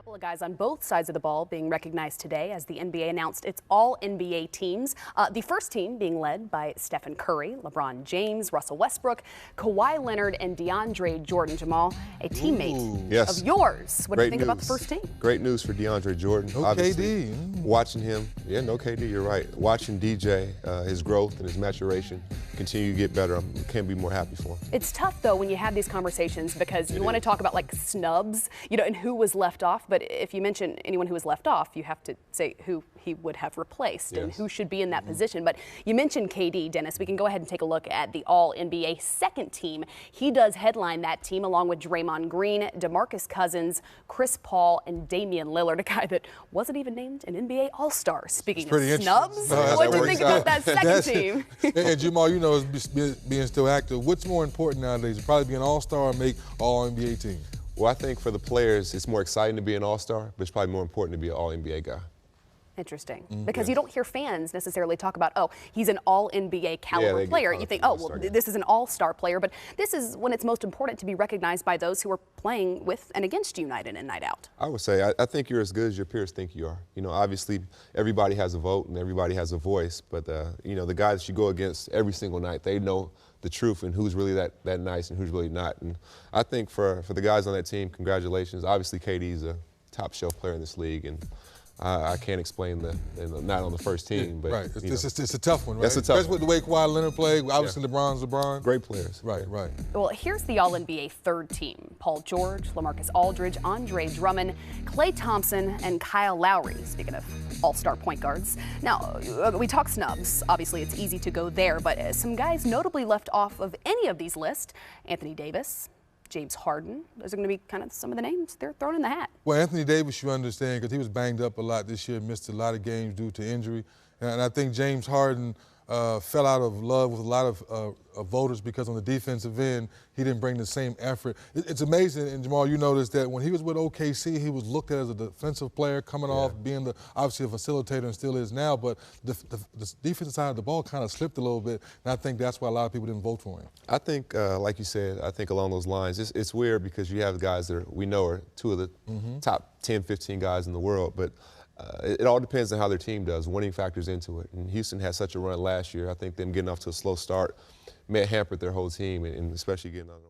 Couple of guys on both sides of the ball being recognized today as the NBA announced its all-NBA teams. The first team being led by Stephen Curry, LeBron James, Russell Westbrook, Kawhi Leonard, and DeAndre Jordan. Jamal, a teammate of yours. What do you think about the first team? Great news for DeAndre Jordan. No Obviously, KD. Watching him, no KD, you're right. Watching DJ, his growth and his maturation continue to get better. I can't be more happy for him. It's tough, though, when you have these conversations because you want to talk about, like, snubs, and who was left off. But if you mention anyone who was left off, you have to say who he would have replaced and who should be in that position. But you mentioned KD, Dennis. We can go ahead and take a look at the All-NBA second team. He does headline that team along with Draymond Green, DeMarcus Cousins, Chris Paul, and Damian Lillard, a guy that wasn't even named an NBA All-Star. Speaking of snubs, what do you think about that second team? And Jamal, being still active, what's more important nowadays? Probably be an All-Star or make All-NBA team? Well, I think for the players, it's more exciting to be an All-Star, but it's probably more important to be an All-NBA guy. Interesting, because you don't hear fans necessarily talk about, oh, he's an all-NBA caliber player. You think, oh, well, this is an all-star player, but this is when it's most important to be recognized by those who are playing with and against you night in and night out. I would say, I think you're as good as your peers think you are. Obviously, everybody has a vote and everybody has a voice, but, the guys you go against every single night, they know the truth and who's really that nice and who's really not. And I think for the guys on that team, congratulations. Obviously, KD's a top-shelf player in this league, and I can't explain not on the first team, but right. It's a tough one, right? That's a tough Especially with the way Kawhi Leonard played. Obviously, LeBron's LeBron. Great players. Right. Well, here's the All-NBA third team: Paul George, LaMarcus Aldridge, Andre Drummond, Klay Thompson, and Kyle Lowry. Speaking of all-star point guards. Now, we talk snubs. Obviously, it's easy to go there, but some guys notably left off of any of these lists: Anthony Davis, James Harden. Those are going to be kind of some of the names they're thrown in the hat. Well, Anthony Davis, you understand, because he was banged up a lot this year, missed a lot of games due to injury. And I think James Harden fell out of love with a lot of voters because on the defensive end, he didn't bring the same effort. It's amazing, and Jamal, you noticed that when he was with OKC, he was looked at as a defensive player coming off being obviously a facilitator and still is now, but the defensive side of the ball kind of slipped a little bit, and I think that's why a lot of people didn't vote for him. I think, like you said, I think along those lines, it's weird because you have guys that we know are two of the top 10, 15 guys in the world, but it all depends on how their team does. Winning factors into it. And Houston had such a run last year. I think them getting off to a slow start may have hampered their whole team, and especially getting on the